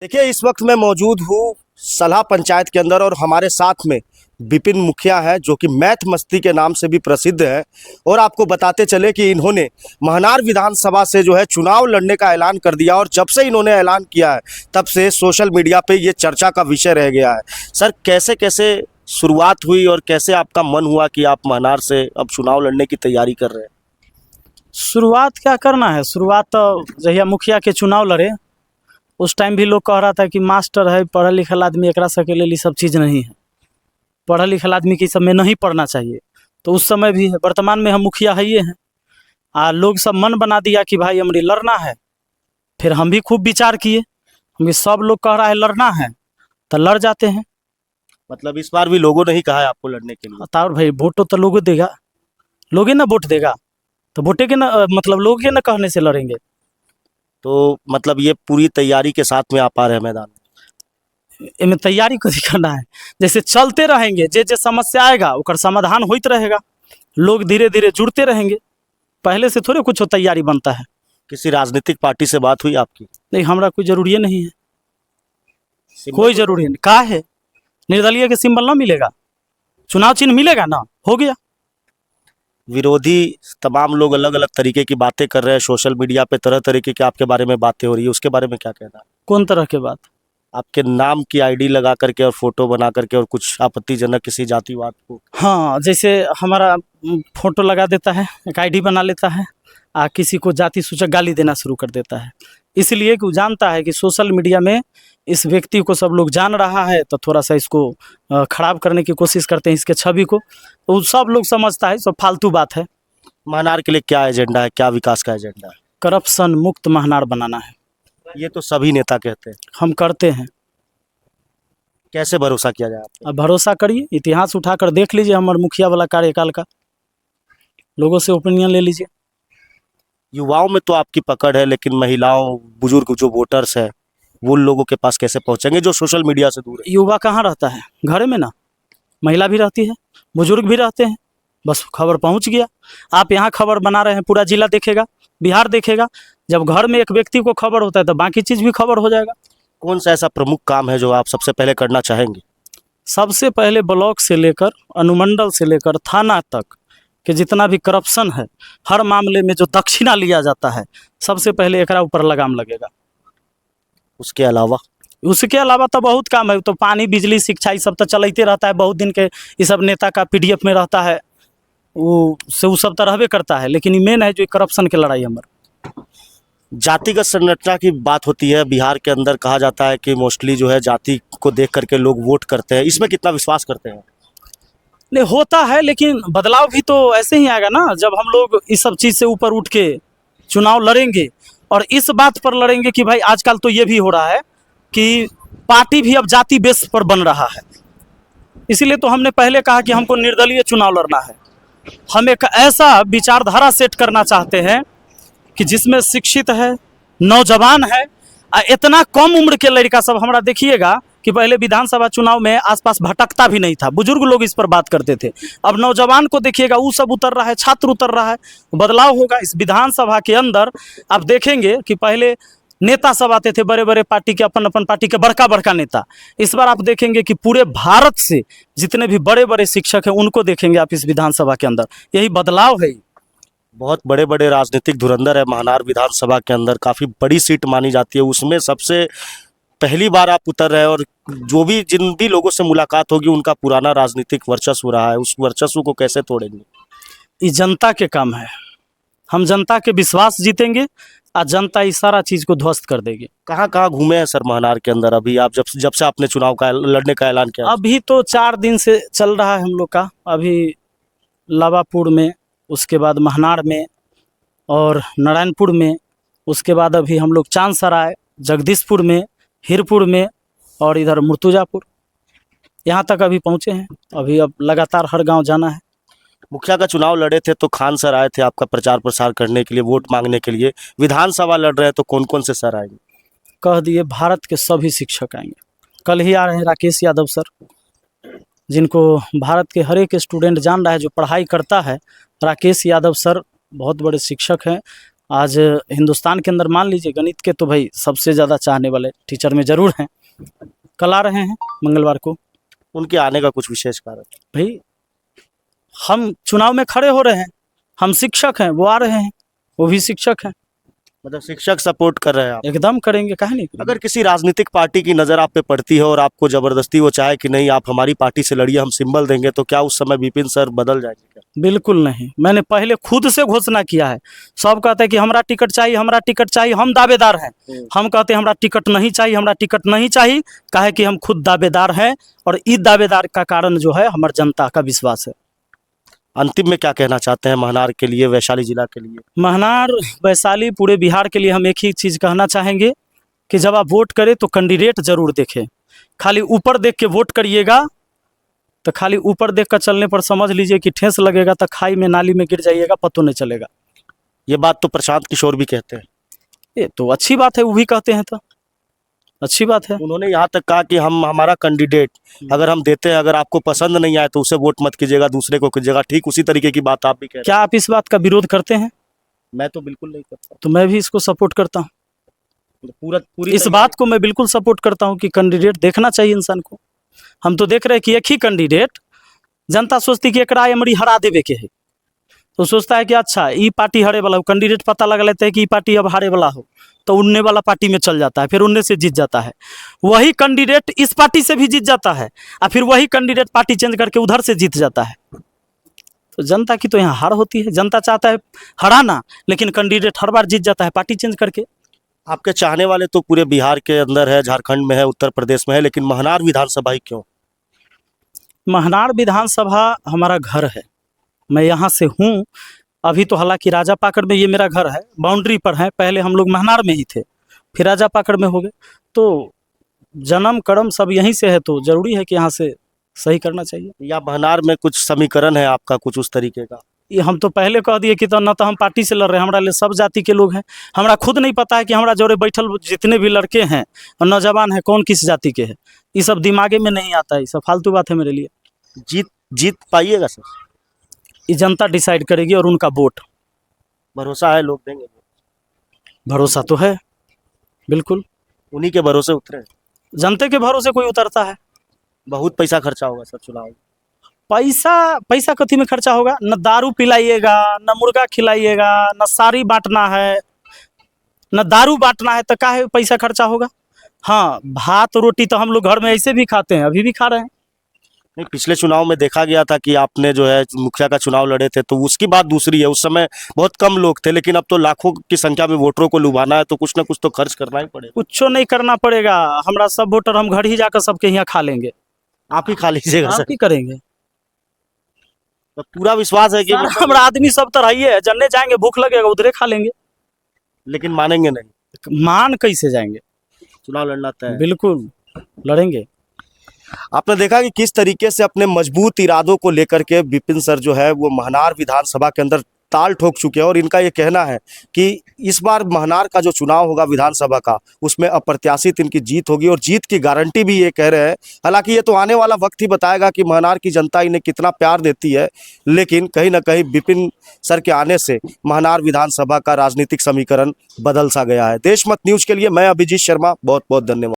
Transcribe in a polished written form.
देखिए, इस वक्त मैं मौजूद हूँ सलहा पंचायत के अंदर और हमारे साथ में विपिन मुखिया है जो कि मैथ मस्ती के नाम से भी प्रसिद्ध है। और आपको बताते चले कि इन्होंने महनार विधानसभा से जो है चुनाव लड़ने का ऐलान कर दिया और जब से इन्होंने ऐलान किया है तब से सोशल मीडिया पे ये चर्चा का विषय रह गया है। सर, कैसे कैसे शुरुआत हुई और कैसे आपका मन हुआ कि आप महनार से अब चुनाव लड़ने की तैयारी कर रहे हैं? शुरुआत क्या करना है। शुरुआत तो जहिया मुखिया के चुनाव लड़े उस टाइम भी लोग कह रहा था कि मास्टर है, पढ़ल लिखल आदमी, एकरा सके लेल ई सब चीज़ नहीं है, पढ़ल लिखल आदमी के सब में नहीं पढ़ना चाहिए। तो उस समय भी है, वर्तमान में हम मुखिया है ये हैं। लोग सब मन बना दिया कि भाई हमरी लड़ना है। फिर हम भी खूब विचार किए, हम सब लोग कह रहा है लड़ना है तो लड़ जाते हैं। मतलब इस बार भी लोगों ने ही कहा है आपको लड़ने के लिए? और भाई वोटो तो लोगों देगा, लोगे ना वोट देगा तो वोटे के ना, मतलब लोग के ना कहने से लड़ेंगे। तो मतलब ये पूरी तैयारी के साथ में आप आ रहे हैं मैदान में? इनमें तैयारी कथी करना है, जैसे चलते रहेंगे, जे समस्या आएगा ओकर समाधान होइत रहेगा, लोग धीरे धीरे जुड़ते रहेंगे। पहले से थोड़े कुछ तैयारी बनता है। किसी राजनीतिक पार्टी से बात हुई आपकी? नहीं, हमरा कोई जरूरी नहीं है, सिंबल कोई जरूरी नहीं। का है निर्दलीय के सिंबल ना मिलेगा, चुनाव चिन्ह मिलेगा ना, हो गया। विरोधी तमाम लोग अलग अलग तरीके की बातें कर रहे हैं सोशल मीडिया पे, तरह तरीके की आपके बारे में बातें हो रही है, उसके बारे में क्या कहना है? कौन तरह के बात? आपके नाम की आईडी लगा करके और फोटो बना करके और कुछ आपत्तिजनक किसी जातिवाद को। हाँ, जैसे हमारा फोटो लगा देता है, एक आईडी बना लेता है, किसी को जाति सूचक गाली देना शुरू कर देता है। इसलिए कि वो जानता है कि सोशल मीडिया में इस व्यक्ति को सब लोग जान रहा है, तो थोड़ा सा इसको खराब करने की कोशिश करते हैं, इसके छवि को। तो सब लोग समझता है सब फालतू बात है। महनार के लिए क्या एजेंडा है, क्या विकास का एजेंडा है? करप्शन मुक्त महनार बनाना है। ये तो सभी नेता कहते हैं। हम करते हैं। कैसे भरोसा किया जाए आप पे? अब भरोसा करिए, इतिहास उठाकर देख लीजिए हमारे मुखिया वाला कार्यकाल का, लोगों से ओपिनियन ले लीजिए। युवाओं में तो आपकी पकड़ है, लेकिन महिलाओं, बुजुर्ग जो वोटर्स हैं वो लोगों के पास कैसे पहुंचेंगे जो सोशल मीडिया से दूर है? युवा कहाँ रहता है, घर में ना। महिला भी रहती है, बुजुर्ग भी रहते हैं, बस खबर पहुंच गया। आप यहाँ खबर बना रहे हैं, पूरा जिला देखेगा, बिहार देखेगा। जब घर में एक व्यक्ति को खबर होता है तो बाकी चीज़ भी खबर हो जाएगा। कौन सा ऐसा प्रमुख काम है जो आप सबसे पहले करना चाहेंगे? सबसे पहले ब्लॉक से लेकर अनुमंडल से लेकर थाना तक कि जितना भी करप्शन है, हर मामले में जो दक्षिणा लिया जाता है, सबसे पहले एकरा ऊपर लगाम लगेगा। उसके अलावा तो बहुत काम है। तो पानी, बिजली, शिक्षा, ये सब तो चलते रहता है। बहुत दिन के ये सब नेता का पीडीएफ में रहता है, वो सब तो रहबे करता है, लेकिन ये मेन है जो करप्शन के लड़ाई हमारे। जातिगत संरचना की बात होती है बिहार के अंदर, कहा जाता है कि मोस्टली जो है जाति को देख करके लोग वोट करते हैं, इसमें कितना विश्वास करते हैं? नहीं, होता है, लेकिन बदलाव भी तो ऐसे ही आएगा ना, जब हम लोग इस सब चीज़ से ऊपर उठ के चुनाव लड़ेंगे और इस बात पर लड़ेंगे कि भाई आजकल तो ये भी हो रहा है कि पार्टी भी अब जाति बेस पर बन रहा है। इसीलिए तो हमने पहले कहा कि हमको निर्दलीय चुनाव लड़ना है। हम एक ऐसा विचारधारा सेट करना चाहते हैं कि जिसमें शिक्षित है, नौजवान है, इतना कम उम्र के लड़का सब। हमारा देखिएगा कि पहले विधानसभा चुनाव में आसपास भटकता भी नहीं था, बुजुर्ग लोग इस पर बात करते थे। अब नौजवान को देखिएगा, वो सब उतर रहा है, छात्र उतर रहा है, बदलाव होगा इस विधानसभा के अंदर। आप देखेंगे कि पहले नेता सब आते थे, बड़े बड़े पार्टी के, अपन अपन पार्टी के बड़का बड़का नेता। इस बार आप देखेंगे कि पूरे भारत से जितने भी बड़े बड़े शिक्षक हैं उनको देखेंगे आप इस विधानसभा के अंदर। यही बदलाव है। बहुत बड़े बड़े राजनीतिक धुरंधर है महनार विधानसभा के अंदर, काफ़ी बड़ी सीट मानी जाती है, उसमें सबसे पहली बार आप उतर रहे हैं और जो भी जिन भी लोगों से मुलाकात होगी उनका पुराना राजनीतिक वर्चस्व रहा है, उस वर्चस्व को कैसे तोड़ेंगे? ये जनता के काम है। हम जनता के विश्वास जीतेंगे और जनता इस सारा चीज़ को ध्वस्त कर देगी। कहाँ कहाँ घूमे हैं सर महनार के अंदर अभी आप, जब से आपने चुनाव का लड़ने का ऐलान किया? अभी तो 4 दिन से चल रहा है हम लोग का। अभी लावापुर में, उसके बाद महनार में और नारायणपुर में, उसके बाद अभी हम लोग चांदसराय, जगदीशपुर में, हिरपुर में और इधर मुर्तुजापुर, यहाँ तक अभी पहुँचे हैं। अभी अब लगातार हर गांव जाना है। मुखिया का चुनाव लड़े थे तो खान सर आए थे आपका प्रचार प्रसार करने के लिए, वोट मांगने के लिए। विधानसभा लड़ रहे हैं तो कौन कौन से सर आएंगे? कह दिए भारत के सभी शिक्षक आएंगे। कल ही आ रहे हैं राकेश यादव सर, जिनको भारत के हर एक स्टूडेंट जान रहा है, जो पढ़ाई करता है। राकेश यादव सर बहुत बड़े शिक्षक हैं। आज हिंदुस्तान के अंदर मान लीजिए गणित के तो भाई सबसे ज़्यादा चाहने वाले टीचर में ज़रूर हैं। कल आ रहे हैं मंगलवार को। उनके आने का कुछ विशेष कारण? भाई हम चुनाव में खड़े हो रहे हैं, हम शिक्षक हैं, वो आ रहे हैं, वो भी शिक्षक हैं। मतलब शिक्षक सपोर्ट कर रहे हैं आप? एकदम करेंगे, काहे नहीं करेंगे? अगर किसी राजनीतिक पार्टी की नज़र आप पे पड़ती है और आपको जबरदस्ती वो चाहे कि नहीं आप हमारी पार्टी से लड़िए, हम सिंबल देंगे, तो क्या उस समय विपिन सर बदल जाएंगे क्या? बिल्कुल नहीं, मैंने पहले खुद से घोषणा किया है। सब कहते हैं कि हमरा टिकट चाहिए, हमरा टिकट चाहिए, हम दावेदार हैं। हम कहते हैं हमरा टिकट नहीं चाहिए, हमरा टिकट नहीं चाहिए, काहे कि हम खुद दावेदार हैं और इस दावेदार का कारण जो है हमार जनता का विश्वास है। अंतिम में क्या कहना चाहते हैं महनार के लिए, वैशाली जिला के लिए? महनार, वैशाली, पूरे बिहार के लिए हम एक ही चीज़ कहना चाहेंगे कि जब आप वोट करें तो कैंडिडेट जरूर देखें। खाली ऊपर देख के वोट करिएगा तो खाली ऊपर देख कर चलने पर समझ लीजिए कि ठेस लगेगा तो खाई में नाली में गिर जाइएगा, पता नहीं चलेगा। ये बात तो प्रशांत किशोर भी कहते हैं। ये तो अच्छी बात है, वो भी कहते हैं तो अच्छी बात है। उन्होंने यहाँ तक कहा कि हम हमारा कैंडिडेट अगर हम देते हैं, अगर आपको पसंद नहीं आए तो उसे वोट मत कीजिएगा, दूसरे को कीजिएगा। ठीक उसी तरीके की बात आप भी कह रहे हैं। क्या आप इस बात का विरोध करते हैं? मैं तो बिल्कुल नहीं करता। तो मैं भी इसको सपोर्ट करता हूँ। पूरी इस बात को मैं बिल्कुल सपोर्ट करता हूँ कि कैंडिडेट देखना चाहिए इंसान को। हम तो देख रहे हैं कि एक ही कैंडिडेट, जनता सोचती कि एकरा एमरी हरा देवे के है, तो सोचता है कि अच्छा ई पार्टी हारे वाला हो, कैंडिडेट पता लगा लेते हैं कि ई पार्टी अब हारे वाला हो तो उनने वाला पार्टी में चल जाता है, फिर उनने से जीत जाता है। वही कैंडिडेट इस पार्टी से भी जीत जाता है और फिर वही कैंडिडेट पार्टी चेंज करके उधर से जीत जाता है। तो जनता की तो यहाँ हार होती है। जनता चाहता है हराना, लेकिन कैंडिडेट हर बार जीत जाता है पार्टी चेंज करके। आपके चाहने वाले तो पूरे बिहार के अंदर है, झारखंड में है, उत्तर प्रदेश में है, लेकिन महनार विधानसभा ही क्यों? महनार विधानसभा हमारा घर है, मैं यहाँ से हूँ। अभी तो हालांकि राजा पाकड़ में ये मेरा घर है, बाउंड्री पर है। पहले हम लोग महनार में ही थे, फिर राजा पाकड़ में हो गए। तो जन्म कर्म सब यहीं से है, तो जरूरी है कि यहाँ से सही करना चाहिए। या महनार में कुछ समीकरण है आपका कुछ उस तरीके का? ये हम तो पहले कह दिए कि तो न तो हम पार्टी से लड़ रहे हैं, हमारा लिए सब जाति के लोग हैं। हमारा खुद नहीं पता है कि हमारा जोड़े बैठल जितने भी लड़के हैं और नौजवान हैं कौन किस जाति के हैं। ये सब दिमागे में नहीं आता है, ये सब फालतू बात है मेरे लिए। जीत पाइएगा सर? ये जनता डिसाइड करेगी और उनका वोट। भरोसा है लोग देंगे? भरोसा तो है, बिल्कुल। उन्हीं के भरोसे उतरे? जनता के भरोसे कोई उतरता है? बहुत पैसा खर्चा होगा सर चुनाव में। पैसा कथी में खर्चा होगा? न दारू पिलाइएगा, न मुर्गा खिलाइएगा, न साड़ी बांटना है, न दारू बांटना है, तो काहे पैसा खर्चा होगा? हाँ, भात रोटी तो हम लोग घर में ऐसे भी खाते हैं, अभी भी खा रहे हैं। नहीं, पिछले चुनाव में देखा गया था कि आपने जो है मुखिया का चुनाव लड़े थे, तो उसकी बात दूसरी है। उस समय बहुत कम लोग थे, लेकिन अब तो लाखों की संख्या में वोटरों को लुभाना है, तो कुछ ना कुछ तो खर्च करना ही पड़ेगा। कुछ नहीं करना पड़ेगा, हमारा सब वोटर हम घर ही जाकर सबके यहाँ खा लेंगे। आप ही खा लीजिएगा सर? आप ही करेंगे। तो पूरा विश्वास है कि हमारा आदमी सब तरह ही है, जन्ने जाएंगे भूख लगेगा उधरे खा लेंगे। लेकिन मानेंगे नहीं? मान कैसे जाएंगे? चुनाव लड़ना तय है? बिल्कुल लड़ेंगे। आपने देखा कि किस तरीके से अपने मजबूत इरादों को लेकर के विपिन सर जो है वो महनार विधानसभा के अंदर ताल ठोक चुके हैं, और इनका ये कहना है कि इस बार महनार का जो चुनाव होगा विधानसभा का, उसमें अप्रत्याशित इनकी जीत होगी, और जीत की गारंटी भी ये कह रहे हैं। हालांकि ये तो आने वाला वक्त ही बताएगा कि महनार की जनता इन्हें कितना प्यार देती है, लेकिन कहीं ना कहीं विपिन सर के आने से महनार विधानसभा का राजनीतिक समीकरण बदल सा गया है। देशमत न्यूज़ के लिए मैं अभिजीत शर्मा, बहुत बहुत धन्यवाद।